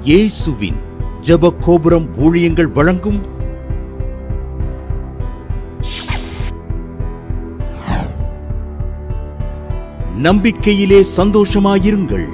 இயேசுவின் ஜெப கோபுரம் ஊழியங்கள் வழங்கும் நம்பிக்கையிலே சந்தோஷமாயிருங்கள்.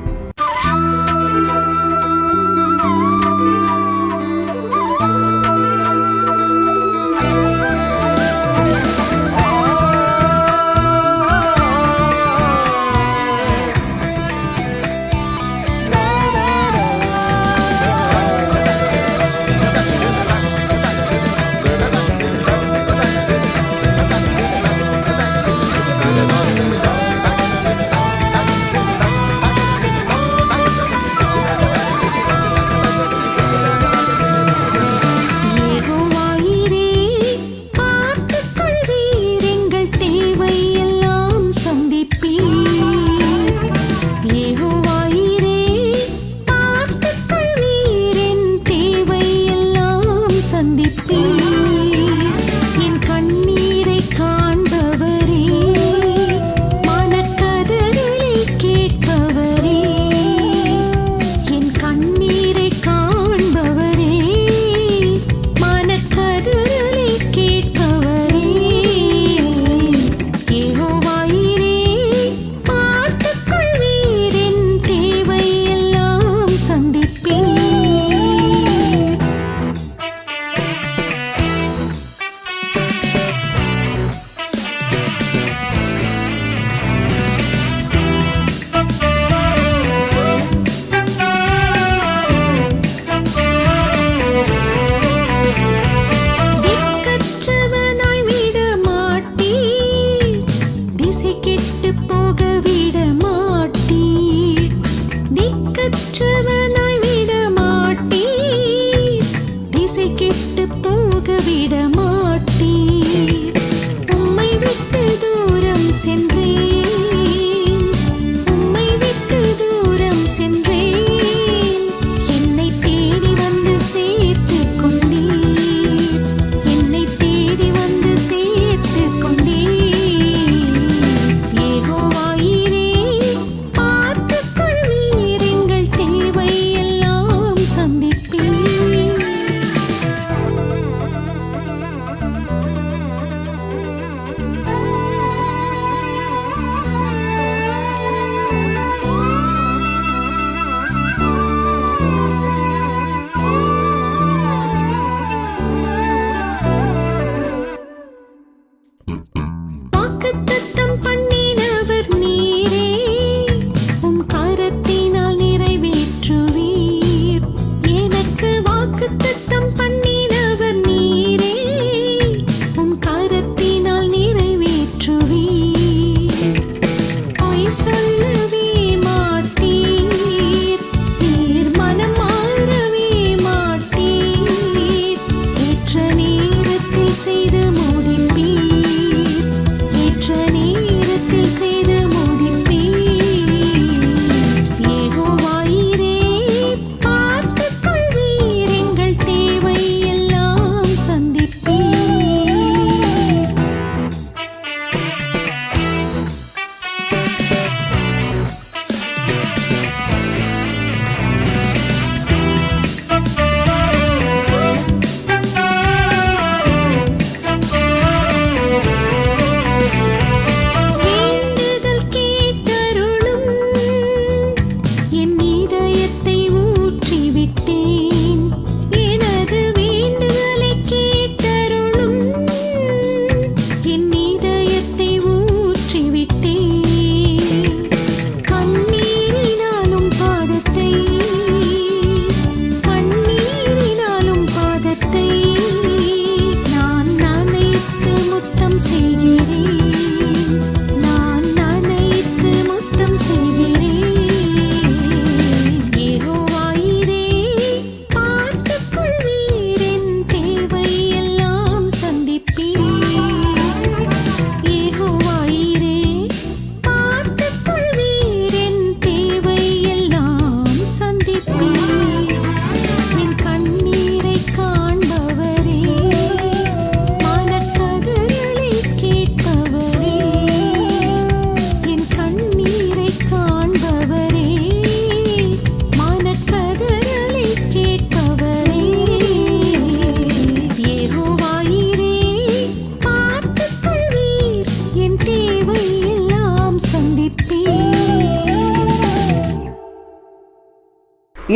கேட்பவர்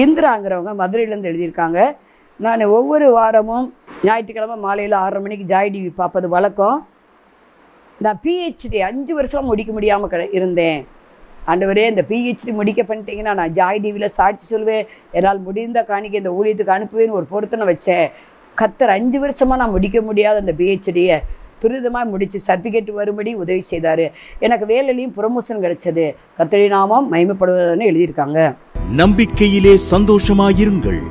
இந்திராங்கிறவங்க மதுரையிலேருந்து எழுதியிருக்காங்க. நான் ஒவ்வொரு வாரமும் ஞாயிற்றுக்கிழமை மாலையில் 6:30 மணிக்கு ஜாய் டிவி பார்ப்பது வழக்கம். நான் பிஹெச்டி 5 வருஷம் முடிக்க முடியாமல் இருந்தேன். ஆண்டவரே, இந்த பிஹெச்டி முடிக்க பண்ணிட்டீங்கன்னா நான் ஜாய் டிவியில் சாட்சி சொல்வேன், என்னால் முடிந்த காணிக்க இந்த ஊழியத்துக்கு அனுப்புவேன்னு ஒரு பொருத்தனை வச்சேன். கர்த்தர் 5 வருஷமாக நான் முடிக்க முடியாத அந்த பிஹெச்டியை துரிதமாக முடித்து சர்டிஃபிகேட் வரும்படி உதவி செய்தார். எனக்கு வேலையிலையும் ப்ரொமோஷன் கிடைச்சது. கர்த்தருடைய நாமம் மகிமைப்படுவதுன்னு எழுதியிருக்காங்க. நம்பிக்கையிலே சந்தோஷமாயிருங்கள்.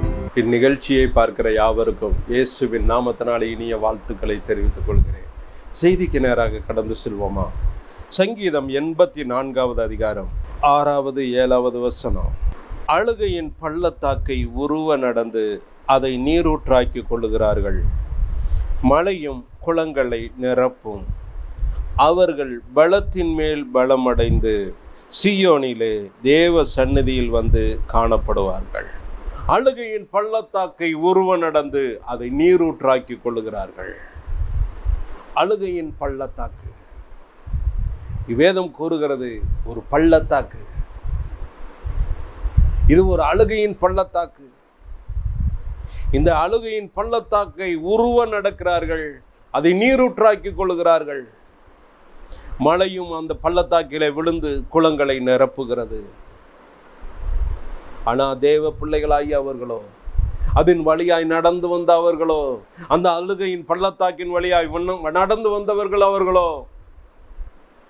இந்நிகழ்ச்சியை பார்க்கிற யாவருக்கும் இயேசுவின் நாமத்தினாலே இனிய வாழ்த்துக்களை தெரிவித்துக் கொள்கிறேன். செய்திக்கு நேராக கடந்து செல்வோமா? சங்கீதம் 84வது அதிகாரம் 6வது 7வது வசனம். அழுகையின் பள்ளத்தாக்கை உருவ நடந்து அதை நீரூற்றாக்கி கொள்ளுகிறார்கள். மழையும் குளங்களை நிரப்பும். அவர்கள் பலத்தின் மேல் பலமடைந்து சீயோனிலே தேவ சந்நிதியில் வந்து காணப்படுவார்கள். அழுகையின் பள்ளத்தாக்கை உருவ நடந்து அதை நீரூற்றாக்கி கொள்ளுகிறார்கள். அழுகையின் பள்ளத்தாக்கு, வேதம் கூறுகிறது ஒரு பள்ளத்தாக்கு. இது ஒரு அழுகையின் பள்ளத்தாக்கு. இந்த அழுகையின் பள்ளத்தாக்கை உருவ நடக்கிறார்கள், அதை நீரூற்றாக்கி கொள்ளுகிறார்கள். மழையும் அந்த பள்ளத்தாக்கிலே விழுந்து குளங்களை நிரப்புகிறது. ஆனால் தேவ பிள்ளைகளாகி அவர்களோ, அதன் வழியாய் நடந்து வந்த அவர்களோ, அந்த அழுகையின் பள்ளத்தாக்கின் வழியாய் நடந்து வந்தவர்கள் அவர்களோ,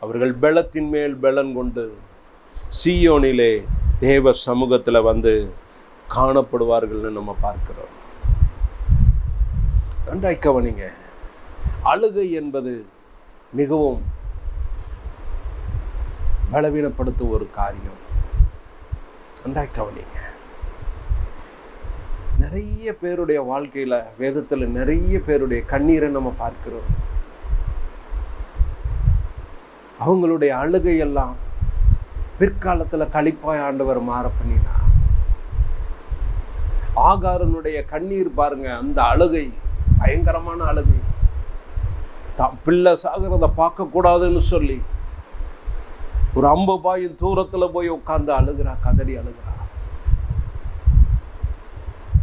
அவர்கள் பலத்தின் மேல் பலன் கொண்டு சீயோனிலே தேவ சமூகத்தில் வந்து காணப்படுவார்கள்னு நம்ம பார்க்கிறோம். நன்றாய் கவனிங்க. அழுகை என்பது மிகவும் பலவீனப்படுத்தும் ஒரு காரியம். நன்றாய் கவனிங்க. நிறைய பேருடைய வாழ்க்கையில, வேதத்தில் நிறைய பேருடைய கண்ணீரை நம்ம பார்க்கிறோம். அவங்களுடைய அழுகையெல்லாம் பிற்காலத்தில் களிப்பாய் ஆண்டவர் மாற பண்ணினா. ஆகாரனுடைய கண்ணீர் பாருங்க, அந்த அழுகை பயங்கரமான அழுகை. பிள்ளை சாகிறத பார்க்க கூடாதுன்னு சொல்லி ஒரு 50 பாயின் தூரத்துல போய் உட்கார்ந்து அழுகிறா, கதறி அழுகிறா.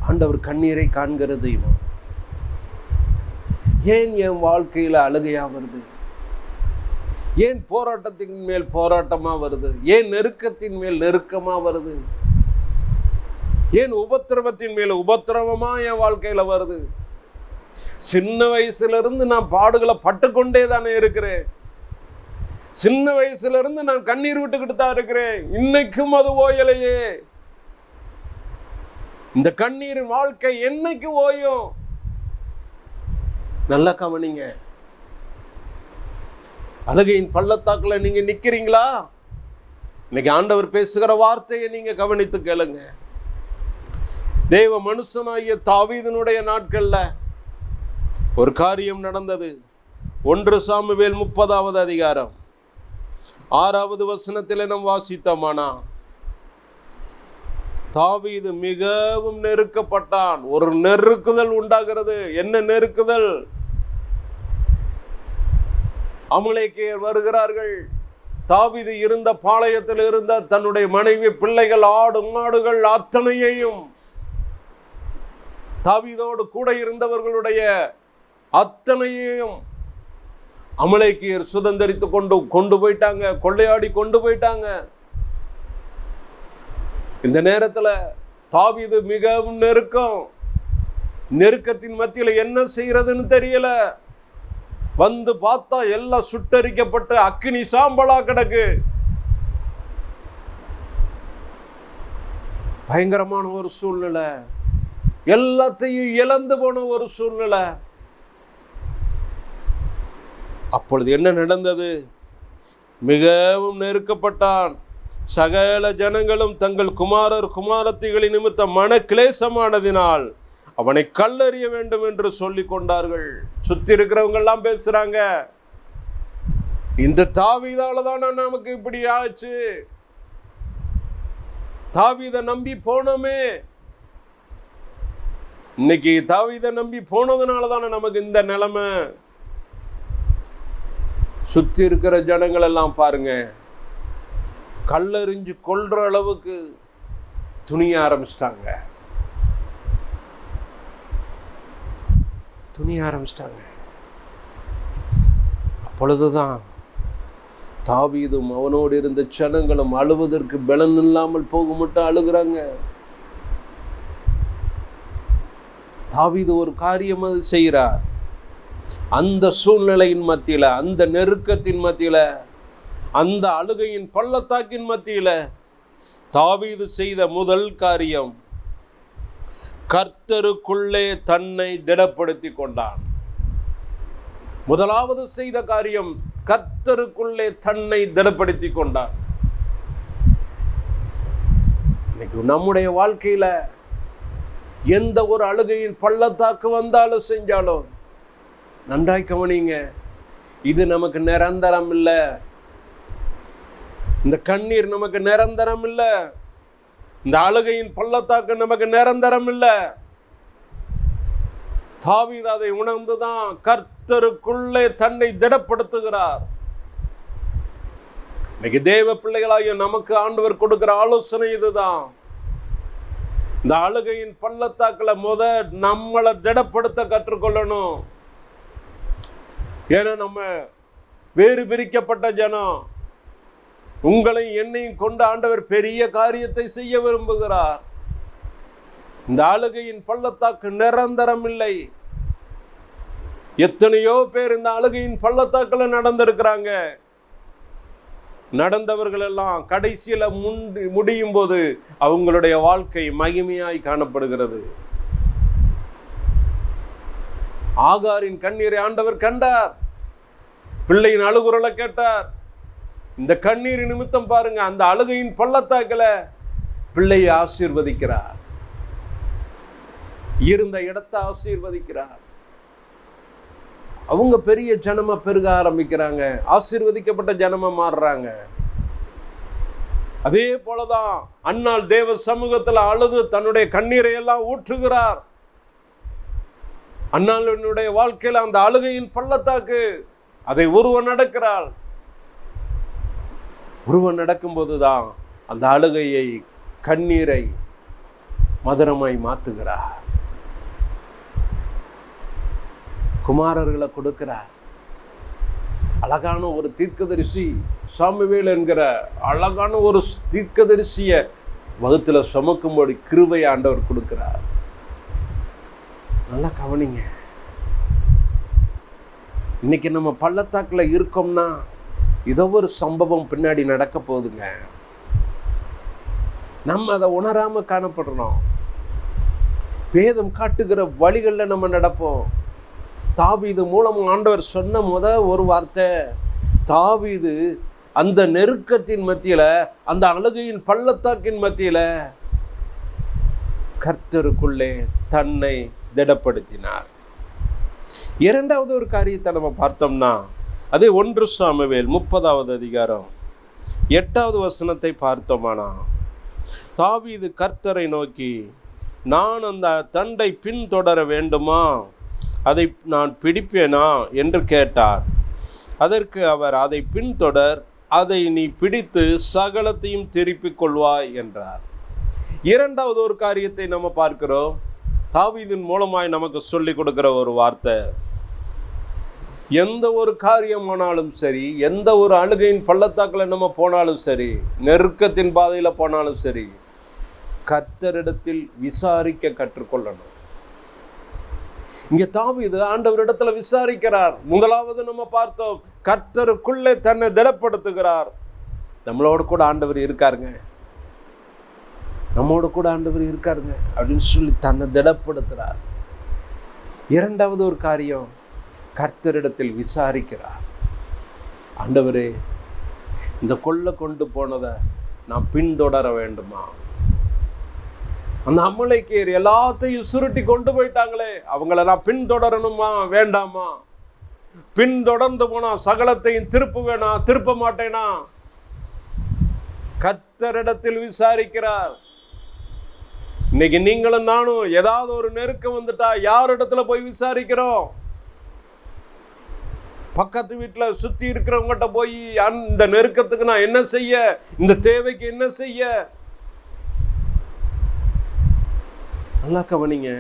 ஆண்டவர் கண்ணீரை காண்கிற தெய்வம். ஏன் என் வாழ்க்கையில அழுகையா வருது? ஏன் போராட்டத்தின் மேல் போராட்டமா வருது? ஏன் நெருக்கத்தின் மேல் நெருக்கமா வருது? ஏன் உபத்திரவத்தின் மேல உபத்திரவமா என் வாழ்க்கையில வருது? சின்ன வயசுல இருந்து நான் பாடுகளை பட்டுக்கொண்டே தானே இருக்கிறேன். சின்ன வயசுல இருந்து நான் கண்ணீர் விட்டுக்கிட்டு தான் இருக்கிறேன். இன்னைக்கும் அது ஓயலையே. இந்த கண்ணீரின் வாழ்க்கை என்னைக்கு ஓயும்? நல்லா கவனிங்க. அழுகையின் பள்ளத்தாக்குல நீங்க நிக்கிறீங்களா? இன்னைக்கு ஆண்டவர் பேசுகிற வார்த்தையை நீங்க கவனித்து கேளுங்க. தேவ மனுஷனாகிய தாவீதினுடைய நாட்கள்ல ஒரு காரியம் நடந்தது. 1 சாமுவேல் 30வது அதிகாரம் 6வது வசனத்தில் நாம் வாசித்தோமானா, தாவீது மிகவும் நெருக்கப்பட்டான். ஒரு நெருக்குதல் உண்டாகிறது. என்ன நெருக்குதல்? அமலேக்கியர் வருகிறார்கள். தாவீது இருந்த பாளையத்தில் இருந்த தன்னுடைய மனைவி, பிள்ளைகள், ஆடு மாடுகள் அத்தனையையும், தாவீதோடு கூட இருந்தவர்களுடைய அத்தனையும் அமலேக்கியர் சுதந்தரித்து கொண்டு போயிட்டாங்க, கொள்ளையாடி கொண்டு போயிட்டாங்க. இந்த நேரத்துல தாவீது மிகவும் நெருக்கத்தின் மத்தியில என்ன செய்யறதுன்னு தெரியல. வந்து பார்த்தா எல்லாம் சுட்டரிக்கப்பட்டு அக்கினி சாம்பலா கிடக்கு. பயங்கரமான ஒரு சூழ்நிலை. எல்லாத்தையும் இழந்து போன ஒரு சூழ்நிலை. அப்பொழுது என்ன நடந்தது? மிகவும் நெருக்கப்பட்டான். சகல ஜனங்களும் தங்கள் குமாரர் குமாரத்திகளின் நிமித்த மன கிளேசமானதினால் அவனை கல்லறிய வேண்டும் என்று சொல்லி கொண்டார்கள். சுத்தி இருக்கிறவங்க எல்லாம் பேசுறாங்க, இந்த தாவீதால தானே நமக்கு இப்படி ஆச்சு, தாவீதை நம்பி போனோமே, இன்னைக்கு தாவீதை நம்பி போனதுனால தானே நமக்கு இந்த நிலைமை. சுத்தி இருக்கிற ஜனங்கள் எல்லாம் பாருங்க, கல்லெறிஞ்சு கொல்ற அளவுக்கு துணிய ஆரம்பிச்சிட்டாங்க. அப்பொழுதுதான் தாவீதும் அவனோடு இருந்த ஜனங்களும் அழுவதற்கு பலன் இல்லாமல் போக மட்டும் அழுகிறாங்க. தாவீது ஒரு காரியம் அது செய்கிறார். அந்த சூழ்நிலையின் மத்தியில, அந்த நெருக்கத்தின் மத்தியில, அந்த அழுகையின் பள்ளத்தாக்கின் மத்தியில தாவீது செய்த முதல் காரியம், கர்த்தருக்குள்ளே தன்னை திடப்படுத்தி கொண்டான். முதலாவது செய்த காரியம், கர்த்தருக்குள்ளே தன்னை திடப்படுத்தி கொண்டான். இன்னைக்கு நம்முடைய வாழ்க்கையில எந்த ஒரு அழுகையின் பள்ளத்தாக்கு வந்தாலும் செஞ்சாலும் நன்றாய் கவனிங்க, இது நமக்கு நிரந்தரம் இல்லை. இந்த கண்ணீர் நமக்கு நிரந்தரம் இல்லை. இந்த அழுகையின் பள்ளத்தாக்கு நமக்கு நிரந்தரம் இல்லை. தாவீது அதை உணர்ந்துதான் கர்த்தருக்குள்ளே தன்னை திடப்படுத்துகிறார். இன்னைக்கு தேவ பிள்ளைகளாகிய நமக்கு ஆண்டவர் கொடுக்கிற ஆலோசனை இதுதான். இந்த அழுகையின் பள்ளத்தாக்குல நம்மளை திடப்படுத்த கற்றுக்கொள்ளணும். ஏன்னா நம்ம வேறு பிரிக்கப்பட்ட ஜனம். உங்களையும் என்னையும் கொண்டு ஆண்டவர் பெரிய காரியத்தை செய்ய விரும்புகிறார். இந்த அழுகையின் பள்ளத்தாக்கு நிரந்தரம் இல்லை. எத்தனையோ பேர் இந்த அழுகையின் பள்ளத்தாக்குல நடந்திருக்கிறாங்க. நடந்தவர்கள் எல்லாம் கடைசியில முடியும் போது அவங்களுடைய வாழ்க்கை மகிமையாய் காணப்படுகிறது. ஆகாரின் கண்ணீரை ஆண்டவர் கண்டார். பிள்ளையின் அழுகுரலை கேட்டார். இந்த கண்ணீர் நிமித்தம் பாருங்க, அந்த அழுகையின் பள்ளத்தாக்குல பிள்ளையை ஆசீர்வதிக்கிறார். இருந்த இடத்தை ஆசீர்வதிக்கிறார். அவங்க பெரிய ஜனமா பெருக ஆரம்பிக்கிறாங்க. ஆசீர்வதிக்கப்பட்ட ஜனமா மாறுறாங்க. அதே போலதான் அன்னாள் தேவ சமூகத்துல அழுது தன்னுடைய கண்ணீரை எல்லாம் ஊற்றுகிறார். அன்னாளுடைய வாழ்க்கையில அந்த அழுகையின் பள்ளத்தாக்கு, அதை ஒருவன் நடக்கிறாள். ஒருவன் நடக்கும்போதுதான் அந்த அழுகையை, கண்ணீரை மதுரமாய் மாத்துகிறார். குமாரர்களை கொடுக்கிறார். அழகான ஒரு தீர்க்கதரிசி, சாமுவேல் என்கிற அழகான ஒரு தீர்க்கதரிசிய வகுத்துல சுமக்கும்படி கிருபை ஆண்டவர் கொடுக்கிறார். நல்லா கவனிங்க. இன்னைக்கு நம்ம பள்ளத்தாக்குல இருக்கோம்னா ஏதோ ஒரு சம்பவம் பின்னாடி நடக்க போகுதுங்க. நம்ம அதை உணராம காணப்படுறோம். வேதம் காட்டுகிற வழிகளில் நம்ம நடப்போம். தாவீது மூலம் ஆண்டவர் சொன்ன ஒரு வார்த்தை, தாவீது அந்த நெருக்கத்தின் மத்தியில, அந்த அழுகையின் பள்ளத்தாக்கின் மத்தியில கர்த்தருக்குள்ளே தன்னை திடப்படுத்தினார். இரண்டாவது ஒரு காரியத்தை நம்ம பார்த்தோம்னா, அதே 1 சாமுவேல் 30வது அதிகாரம் 8வது வசனத்தை பார்த்தோமானா, தாவீது கர்த்தரை நோக்கி, நான் அந்த தண்டை பின்தொடர வேண்டுமா, அதை நான் பிடிப்பேனா என்று கேட்டார். அதற்கு அவர், அதை பின்தொடர், அதை நீ பிடித்து சகலத்தையும் திருப்பிக் கொள்வாய் என்றார். இரண்டாவது ஒரு காரியத்தை நம்ம பார்க்கிறோம். தாவீதின் மூலமாய் நமக்கு சொல்லிக் கொடுக்கிற ஒரு வார்த்தை, எந்த ஒரு காரியமானாலும் சரி, எந்த ஒரு அழுகையின் பள்ளத்தாக்கில் நம்ம போனாலும் சரி, நெருக்கத்தின் பாதையில் போனாலும் சரி, கர்த்தரிடத்தில் விசாரிக்க கற்றுக்கொள்ளணும். இங்க தாவீது ஆண்டவரிடத்துல விசாரிக்கிறார். முதலாவது நம்ம பார்த்தோம், கர்த்தருக்குள்ளே தன்னை திடப்படுத்துகிறார். நம்மளோட கூட ஆண்டவர் இருக்காருங்க, நம்மோட கூட ஆண்டவர் இருக்காருங்க அப்படின்னு சொல்லி தன்னை திடப்படுத்துறார். இரண்டாவது ஒரு காரியம், கர்த்தரிடத்தில் விசாரிக்கிறார். ஆண்டவரே, இந்த கொள்ளை கொண்டு போனதை நான் பின்தொடர வேண்டுமா? அந்த அமலேக்கியர் எல்லாத்தையும் சுருட்டி கொண்டு போயிட்டாங்களே, அவங்கள நான் பின்தொடரணுமா வேண்டாமா? பின்தொடர்ந்து போனா சகலத்தையும் திருப்புவேனா திருப்ப மாட்டேனா? கர்த்தரிடத்தில் விசாரிக்கிறார். இன்னைக்கு நீங்களும் நானும் ஏதாவது ஒரு நெருக்கம் வந்துட்டா யாரிடத்துல போய் விசாரிக்கிறோம்? பக்கத்து வீட்டில் சுத்தி இருக்கிறவங்ககிட்ட போய் இந்த நெருக்கத்துக்கு நான் என்ன செய்ய, இந்த தேவைக்கு என்ன செய்ய? நல்லா கவனிங்க.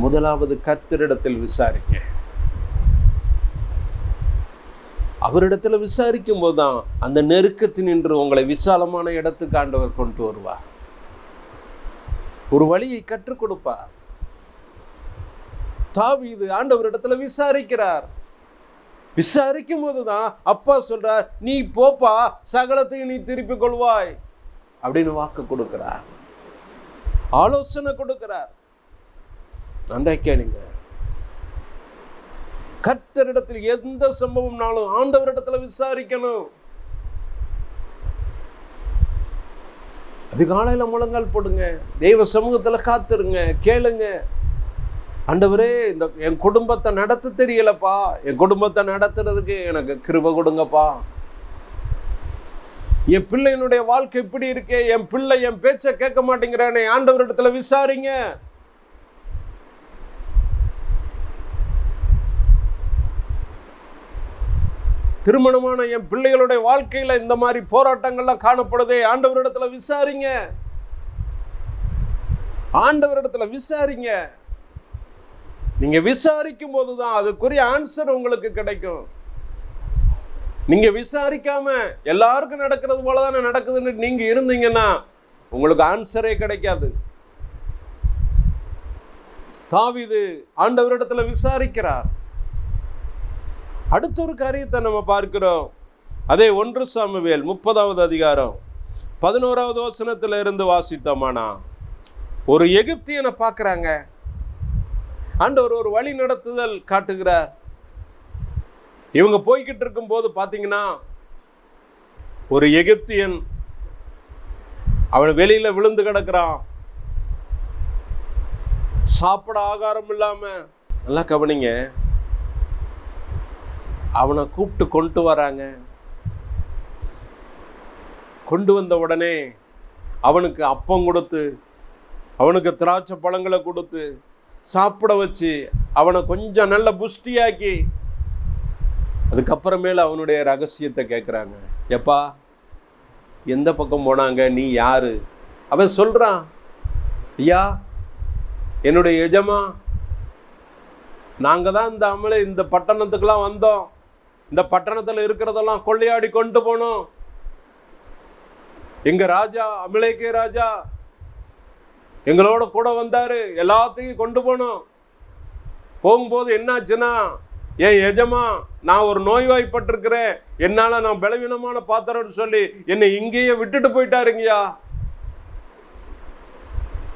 முதலாவது கர்த்தரிடத்தில் விசாரிங்க. அவரிடத்துல விசாரிக்கும் போதுதான் அந்த நெருக்கத்தினின்று உங்களை விசாலமான இடத்துக்கு ஆண்டவர் கொண்டு வருவார். ஒரு வழியை கற்றுக் கொடுப்பார். தாவீது ஆண்டவரிடத்துல விசாரிக்கிறார். விசாரிக்கும் போதுதான் அப்பா சொல்றார், நீ போப்பா, சகலத்தையும் நீ திருப்பிக் கொள்வாய் அப்படின்னு வாக்கு கொடுக்கிறார், ஆலோசனை கொடுக்கிறார். நன்றா கேளுங்க. கர்த்தரிடத்தில் எந்த சம்பவம்னாலும் ஆண்டவரிடத்துல விசாரிக்கணும். அதிகாலையில முழங்கால் போடுங்க, தெய்வ சமூகத்துல காத்துருங்க, கேளுங்க. ஆண்டவரே, இந்த என் குடும்பத்தை நடத்த தெரியலப்பா, என் குடும்பத்தை நடத்துறதுக்கு எனக்கு கிருபை கொடுங்கப்பா. என் பிள்ளையினுடைய வாழ்க்கை இப்படி இருக்கே, என் பிள்ளை என் பேச்சை கேட்க மாட்டேங்கிறானே, ஆண்டவரிடத்துல விசாரிங்க. திருமணமான என் பிள்ளைகளுடைய வாழ்க்கையில இந்த மாதிரி போராட்டங்கள்லாம் காணப்படுதே, ஆண்டவரிடத்துல விசாரிங்க. ஆண்டவரிடத்துல விசாரிங்க. நீங்க விசாரிக்கும் போதுதான் அதுக்குரிய ஆன்சர் உங்களுக்கு கிடைக்கும். நீங்க விசாரிக்காம எல்லாருக்கும் நடக்கிறது போலதானே நடக்குதுன்னு நீங்க இருந்தீங்கன்னா உங்களுக்கு ஆன்சரே கிடைக்காது. தாவீது ஆண்டவரிடத்துல விசாரிக்கிறார். அடுத்த ஒரு காரியத்தை நம்ம பார்க்கிறோம். அதே 1 சாமுவேல் 30வது அதிகாரம் 11வது வசனத்துல இருந்து வாசித்தோமானா, ஒரு எகிப்தியனை பார்க்குறாங்க. ஆண்டவர் ஒரு வழி நடத்துதல் காட்டுகிறார். இவங்க போய்கிட்டு இருக்கும் போது பார்த்தீங்கன்னா, ஒரு எகிப்தியன் அவன் வெளியில விழுந்து கிடக்கிறான், சாப்பிட ஆகாரம் இல்லாம. நல்லா கவனிங்க. அவனை கூப்பிட்டு கொண்டு வராங்க. கொண்டு வந்த உடனே அவனுக்கு அப்பம் கொடுத்து, அவனுக்கு திராட்சை பழங்களை கொடுத்து சாப்பிட வச்சு, அவனை கொஞ்சம் நல்ல புஷ்டியாக்கி, அதுக்கப்புறமேல அவனுடைய ரகசியத்தை கேட்குறாங்க. எப்பா, எந்த பக்கம் போனாங்க, நீ யாரு? அவன் சொல்றான், ஐயா, என்னுடைய எஜமா, நாங்கள் தான் இந்த பட்டணத்துக்கெல்லாம் வந்தோம், இந்த பட்டணத்தில் இருக்கிறதெல்லாம் கொள்ளையாடி கொண்டு போனோம். எங்க ராஜா, அமலேக்கே ராஜா எங்களோட கூட வந்தாரு, எல்லாத்தையும் கொண்டு போனோம். போகும்போது என்னாச்சுன்னா, என் எஜமா, நான் ஒரு நோய்வாய்ப்பட்டிருக்கிறேன், என்னால நான் பலவீனமான பாத்திரம்னு சொல்லி என்னை இங்கேயே விட்டுட்டு போயிட்டாருங்கய்யா.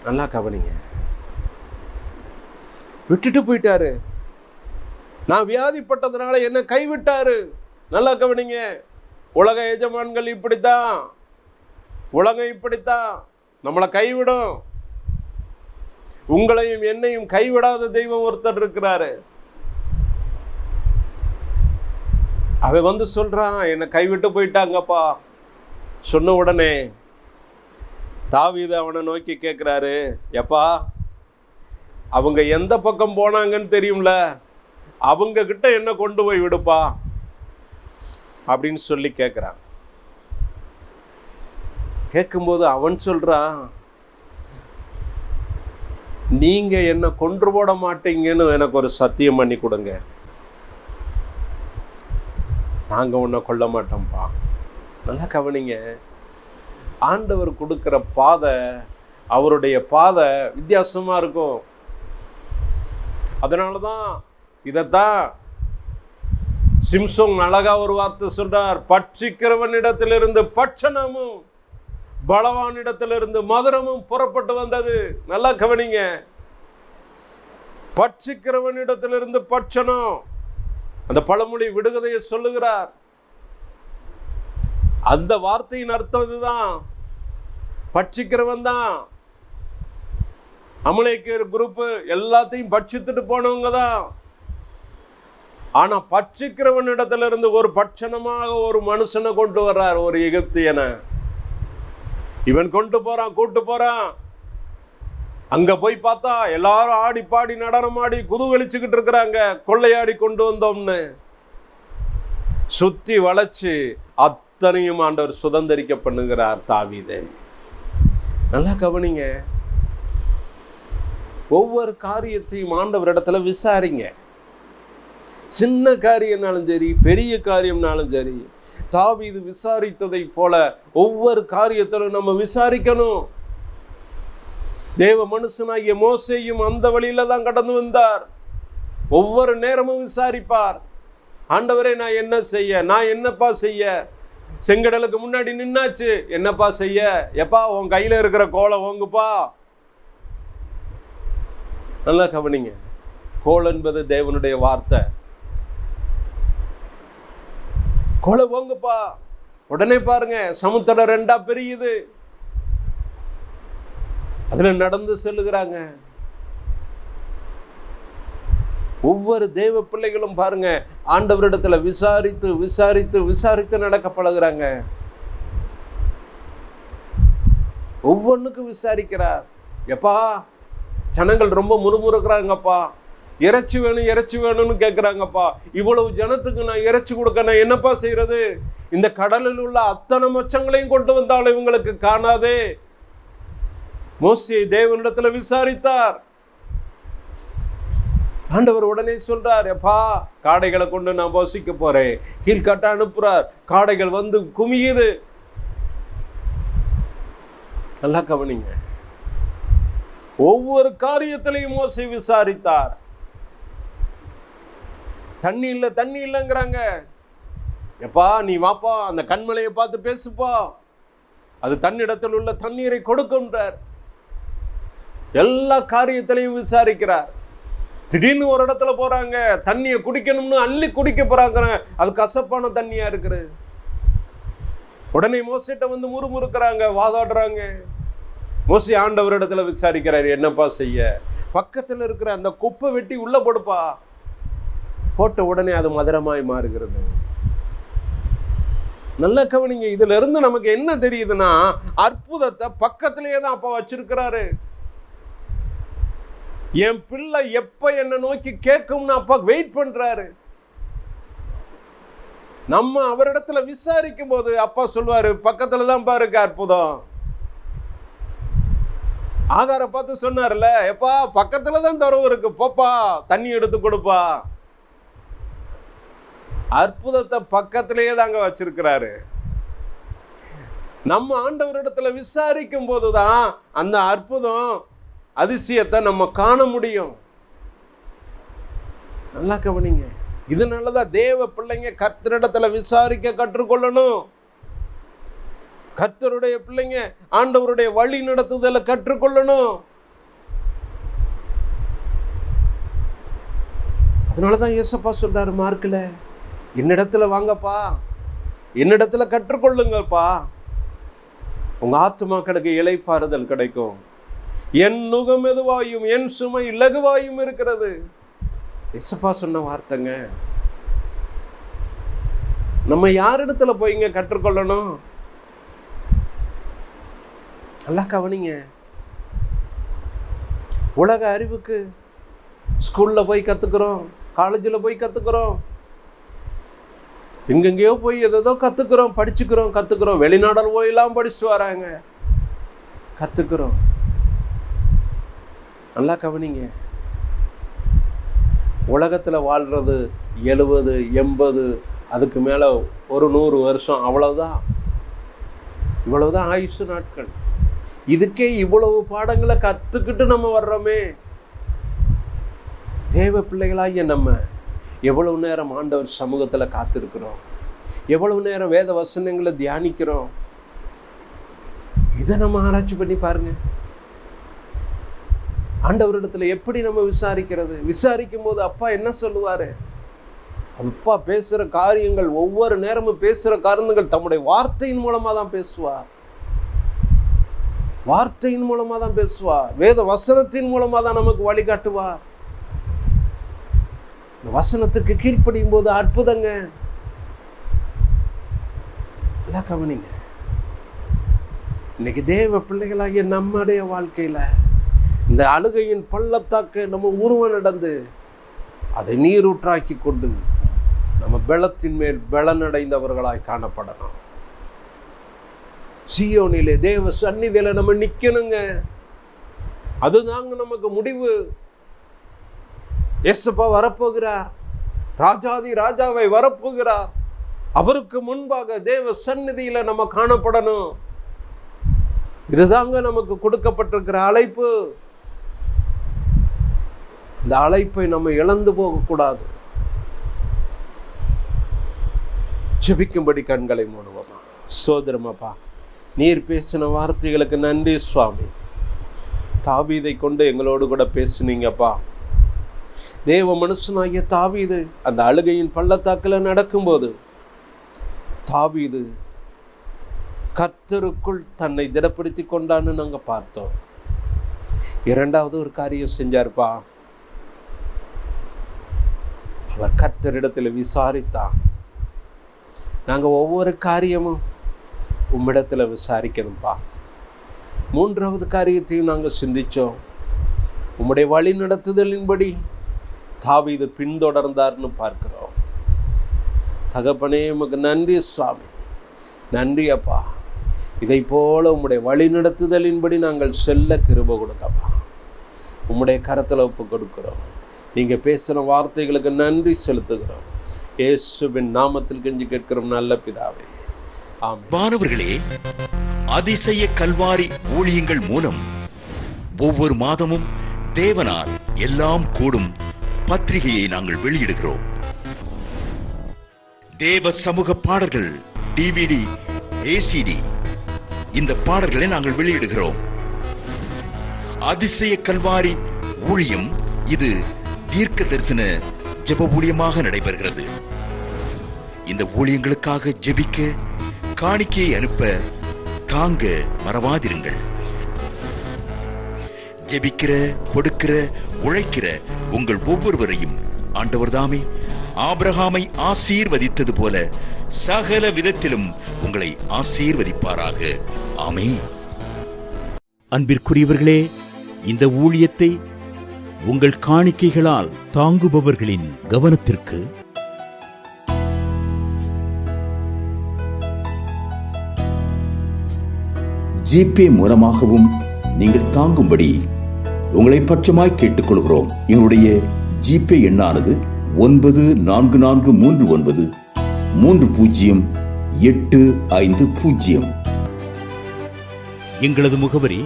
நல்லா கவனிங்க. விட்டுட்டு போயிட்டாரு. நான் வியாதிப்பட்டதுனால என்ன கைவிட்டாரு. நல்லா கவனிங்க. உலக எஜமான்கள் இப்படித்தான், உலகம் இப்படித்தான் நம்மளை கைவிடும். உங்களையும் என்னையும் கைவிடாத தெய்வம் ஒருத்தர் இருக்கிறாரு. அவன் வந்து சொல்றான், என்னை கைவிட்டு போயிட்டாங்கப்பா. சொன்ன உடனே தாவீது அவனை நோக்கி கேட்கிறாரு, எப்பா, அவங்க எந்த பக்கம் போனாங்கன்னு தெரியும்ல, அவங்க கிட்ட என்ன கொண்டு போய் விடுப்பா அப்படின்னு சொல்லி கேட்கிறான். கேட்கும்போது அவன் சொல்றான், நீங்க என்ன கொன்று போட மாட்டீங்கன்னு எனக்கு ஒரு சத்தியம் பண்ணி கொடுங்க, நாங்க உன்னை கொல்ல மாட்டோம்ப்பா. நல்லா கவனிங்க. ஆண்டவர் கொடுக்கிற பாதை, அவருடைய பாதை வித்தியாசமா இருக்கும். அதனாலதான் இதைத்தான் சிம்சோன் அழகா ஒரு வார்த்தை சொல்றார், பட்சிக்கிறவனிடத்திலிருந்து பட்சணமும் பலவானிடத்திலிருந்து மதுரமும் புறப்பட்டு வந்தது. நல்லா கவனிங்க. பட்சிக்கிறவனிடத்திலிருந்து பட்சணம், அந்த பழமொழி விடுகதையை சொல்லுகிறார். அந்த வார்த்தையின் அர்த்தம் இதுதான். பட்சிக்கிறவன் தான். அமலேக்கியர் குரூப் எல்லாத்தையும் பட்சித்துட்டு போனவங்க தான். ஆனா பட்சிக்கிறவனிடத்திலிருந்து ஒரு பட்சணமாக ஒரு மனுஷனை கொண்டு வர்றார், ஒரு எகிப்தியனை. இவன் கொண்டு போறான், கூட்டு போறான். அங்க போய் பார்த்தா எல்லாரும் ஆடி பாடி நடனமாடி குதூகலிச்சுக்கிட்டு இருக்கிறாங்க, கொள்ளையாடி கொண்டு வந்தோம்னு. சுத்தி வளைச்சு அத்தனையும் ஆண்டவர் சுதந்திரிக்க பண்ணுகிறார் தாவீதை. நல்லா கவனிங்க. ஒவ்வொரு காரியத்தையும் ஆண்டவரிடத்துல விசாரிங்க. சின்ன காரியம்னாலும் சரி, பெரிய காரியம்னாலும் சரி, தாவீது விசாரித்ததை போல ஒவ்வொரு காரியத்திலும் நம்ம விசாரிக்கணும். தேவ மனுஷனாகிய மோசேயும் அந்த வழியில தான் கடந்து வந்தார். ஒவ்வொரு நேரமும் விசாரிப்பார். ஆண்டவரே, நான் என்ன செய்ய, நான் என்னப்பா செய்ய? செங்கடலுக்கு முன்னாடி நின்னாச்சு, என்னப்பா செய்ய? எப்பா உன் கையில இருக்கிற கோலை ஓங்குப்பா. நல்லா கவனிங்க, கோல் என்பது தேவனுடைய வார்த்தை. கோலை ஓங்குப்பா. உடனே பாருங்க, சமுத்திரம் 2ஆ பிரியுது. அதுல நடந்து செல்லுகிறாங்க. ஒவ்வொரு தேவ பிள்ளைகளும் பாருங்க, ஆண்டவரிடத்துல விசாரித்து விசாரித்து விசாரித்து நடக்க பழகுறாங்க. ஒவ்வொன்றுக்கும் விசாரிக்கிறார். எப்பா, ஜனங்கள் ரொம்ப முறுமுறுக்கிறாங்கப்பா, இறைச்சி வேணும் இறைச்சி வேணும்னு கேட்குறாங்கப்பா. இவ்வளவு ஜனத்துக்கு நான் இறைச்சி கொடுக்க நான் என்னப்பா செய்யறது? இந்த கடலில் உள்ள அத்தனை மச்சங்களையும் கொண்டு வந்தாலும் இவங்களுக்கு காணாதே. மோசே தேவனிடத்துல விசாரித்தார். ஆண்டவர் உடனே சொல்றார், எப்பா, காடைகளை கொண்டு நான் போசிக்க போறேன். கீழ்காட்ட அனுப்புறார். காடைகள் வந்து குமியுது. நல்லா கவனிங்க, ஒவ்வொரு காரியத்திலையும் மோசே விசாரித்தார். தண்ணி இல்லை தண்ணி இல்லைங்கிறாங்க. எப்பா, நீ வாப்பா, அந்த கண்மலையை பார்த்து பேசுப்பா, அது தன்னிடத்தில் உள்ள தண்ணீரை கொடுக்கும்ன்றார். எல்லா காரியத்திலையும் விசாரிக்கிறார். திடீர்னு ஒரு இடத்துல போறாங்க, தண்ணியை குடிக்கணும்னு அள்ளி குடிக்க போறாங்க. அது கசப்பான தண்ணியா இருக்குது. உடனே மோசேட்ட வந்து முறுமுறுக்கிறாங்க, வாதாடுறாங்க. மோசே ஆண்டவரிடத்துல விசாரிக்கிறாரு, என்னப்பா செய்ய? பக்கத்தில் இருக்கிற அந்த குப்பை வெட்டி உள்ள போடுப்பா. போட்ட உடனே அது மதுரமாய் மாறுகிறது. நல்ல கவனிங்க, இதுல இருந்து நமக்கு என்ன தெரியுதுன்னா, அற்புதத்தை பக்கத்திலேயே தான் அப்பா வச்சிருக்கிறாரு. என் பிள்ளை எப்ப என்ன நோக்கி கேட்கும்னு அப்பா வெயிட் பண்றாரு. நம்ம அவரிடத்துல விசாரிக்கும் போது அப்பா சொல்வாரு, பக்கத்துல தான் பாருங்க அற்புதம். ஆகார பார்த்து சொன்னார்ல, எப்பா பக்கத்துல தான் தரவு இருக்கு, போப்பா தண்ணி எடுத்து கொடுப்பா. அற்புதத்தை பக்கத்திலேயே தாங்க வச்சிருக்கிறாரு. நம்ம ஆண்டவரிடத்துல விசாரிக்கும் போதுதான் அந்த அற்புதம், அதிசயத்தை நம்ம காண முடியும். நல்லா கவனிங்க, இதனாலதான் தேவ பிள்ளைங்க கர்த்தரிடத்துல விசாரிக்க கற்றுக்கொள்ளணும். கர்த்தருடைய பிள்ளைங்க ஆண்டவருடைய வழி நடத்துதலை கற்றுக்கொள்ளணும். அதனாலதான் இயேசப்பா சொல்றாரு மார்க்ல, என்னிடத்துல வாங்கப்பா, என்னிடத்துல கற்றுக்கொள்ளுங்கப்பா, உங்க ஆத்துமாக்களுக்கு இளைப்பாறுதல் கிடைக்கும். என் நுகம் மெதுவாயும் என் சுமை இலகுவாயும் இருக்கிறது. இயேசப்பா சொன்ன வார்த்தைங்க. நம்ம யாரிடத்துல போய்ங்க கற்றுக்கொள்ளணும்? நல்லா கவனிங்க, உலக அறிவுக்கு ஸ்கூல்ல போய் கத்துக்கிறோம், காலேஜில் போய் கத்துக்கிறோம், எங்கெங்கேயோ போய் எதோ கத்துக்கிறோம், கத்துக்கிறோம். வெளிநாடுல போயெல்லாம் படிச்சுட்டு வராங்க, கத்துக்கிறோம். நல்லா கவனிங்க, உலகத்தில் வாழ்றது 70, 80, அதுக்கு மேலே ஒரு 100 வருஷம், அவ்வளவுதான். இவ்வளவுதான் ஆயுசு நாட்கள். இதுக்கே இவ்வளவு பாடங்களை கற்றுக்கிட்டு நம்ம வர்றோமே. தேவ பிள்ளைகளாகிய நம்ம எவ்வளவு நேரம் ஆண்டவர் சமூகத்தில் காத்திருக்கிறோம், எவ்வளவு நேரம் வேத வசனங்களை தியானிக்கிறோம். இதை நம்ம ஆராய்ச்சி பண்ணி பாருங்க. ஆண்டவரிடத்துல எப்படி நம்ம விசாரிக்கிறது? விசாரிக்கும் போது அப்பா என்ன சொல்லுவாரு? அப்பா பேசுற காரியங்கள், ஒவ்வொரு நேரமும் பேசுற காரணங்கள் தம்முடைய வார்த்தையின் மூலமா தான் பேசுவார். வார்த்தையின் மூலமா தான் பேசுவார். வேத வசனத்தின் மூலமா தான் நமக்கு வழிகாட்டுவார். இந்த வசனத்துக்கு கீழ்ப்படியும் போது அற்புதங்க. நல்லா கவனிங்க, இன்னைக்கு தேவ பிள்ளைகளாகிய நம்முடைய வாழ்க்கையில இந்த அழுகையின் பள்ளத்தாக்கு நம்ம உருவ நடந்து அதை நீரூற்றாக்கி கொண்டு நம்ம பெலத்தின் மேல் பெலனடைந்தவர்களாய் காணப்படணும். சீயோனிலே தேவ சந்நிதியில நம்ம நிக்கணுங்க. அதுதாங்க நமக்கு முடிவு. இயேசுப்பா வரப்போகிறார், ராஜாதி ராஜாவை வரப்போகிறார். அவருக்கு முன்பாக தேவ சந்நிதியில நம்ம காணப்படணும். இதுதாங்க நமக்கு கொடுக்கப்பட்டிருக்கிற அழைப்பு. அந்த அழைப்பை நம்ம இழந்து போகக்கூடாது. ஜெபிக்கும்படி கண்களை மூடுவோமா. சோதரமாப்பா, நீர் பேசின வார்த்தைகளுக்கு நன்றி சுவாமி. தாவீதை கொண்டு எங்களோடு கூட பேசுனீங்கப்பா. தேவ மனுஷனாகிய தாவீது அந்த அழுகையின் பள்ளத்தாக்கில் நடக்கும்போது தாவீது கர்த்தருக்குள் தன்னை திடப்படுத்தி கொண்டான்னு நாங்கள் பார்த்தோம். இரண்டாவது ஒரு காரியம் செஞ்சார்ப்பா. அவர் கர்த்தரிடத்தில் விசாரித்தார். நாங்கள் ஒவ்வொரு காரியமும் உம்மிடத்தில் விசாரிக்கணும்ப்பா. மூன்றாவது காரியத்தையும் நாங்கள் சிந்தித்தோம். உம்முடைய வழி நடத்துதலின்படி தாவீது பின்தொடர்ந்தார்னு பார்க்கிறோம். தகப்பனே, உமக்கு நன்றி சுவாமி. நன்றி அப்பா. இதை போல உம்முடைய வழி நடத்துதலின்படி நாங்கள் செல்ல கிருபை கொடுக்கப்பா. உம்முடைய கரத்தில் ஒப்பு கொடுக்கிறோம். நீங்கள் பேசின வார்த்தைகளுக்கு நன்றி செலுத்துகிறோம். இயேசுவின் நாமத்தில் கெஞ்சி கேட்கிறோம் நல்ல பிதாவே, ஆமென். மாணவர்களே, அதிசய கல்வாரி ஊழியங்கள் மூலம் ஒவ்வொரு மாதமும் தேவனால் எல்லாம் கூடும் பத்திரிகையை நாங்கள் வெளியிடுகிறோம். தேவ சமூக பாடல்கள் DVD, ACD இந்த பாடல்களை நாங்கள் வெளியிடுகிறோம். அதிசய கல்வாரி ஊழியம் இது தீர்க்க தரிசன ஜெப ஊழியமாக நடைபெறுகிறது. இந்த ஊழியங்களுக்காக ஜெபிக்க, காணிக்கையை அனுப்ப தாங்க மறவாதிருங்கள். ஜெபிக்கிற, கொடுக்கிற, உழைக்கிற உங்கள் ஒவ்வொருவரையும் ஆண்டவர் தாமே ஆபிரகாமை ஆசீர்வதித்தது போல சகல விதத்திலும் உங்களை ஆசீர்வதிப்பாராக. ஆமென். அன்பிற்குரியவர்களே, இந்த ஊழியத்தை உங்கள் காணிக்கைகளால் தாங்குபவர்களின் கவனத்திற்கு ஜிபே மூலமாகவும் நீங்கள் தாங்கும்படி உங்களை பட்சமாய் கேட்டுக்கொள்கிறோம். எங்களுடைய ஜிபே எண்ணானது 9443308050. எங்களது முகவரி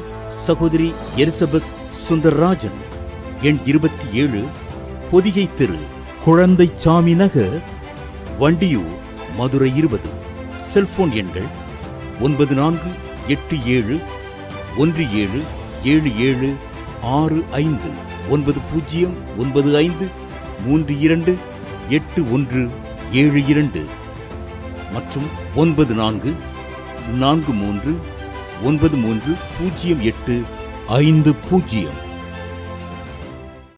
சகோதரி எலிசபெத் சுந்தர்ராஜன், எண் 27, பொதிகை தெரு, குழந்தைச்சாமி நகர், வண்டியூர், மதுரை 20. செல்போன் எண்கள் 9484177765 9095328172 மற்றும் 9443930850.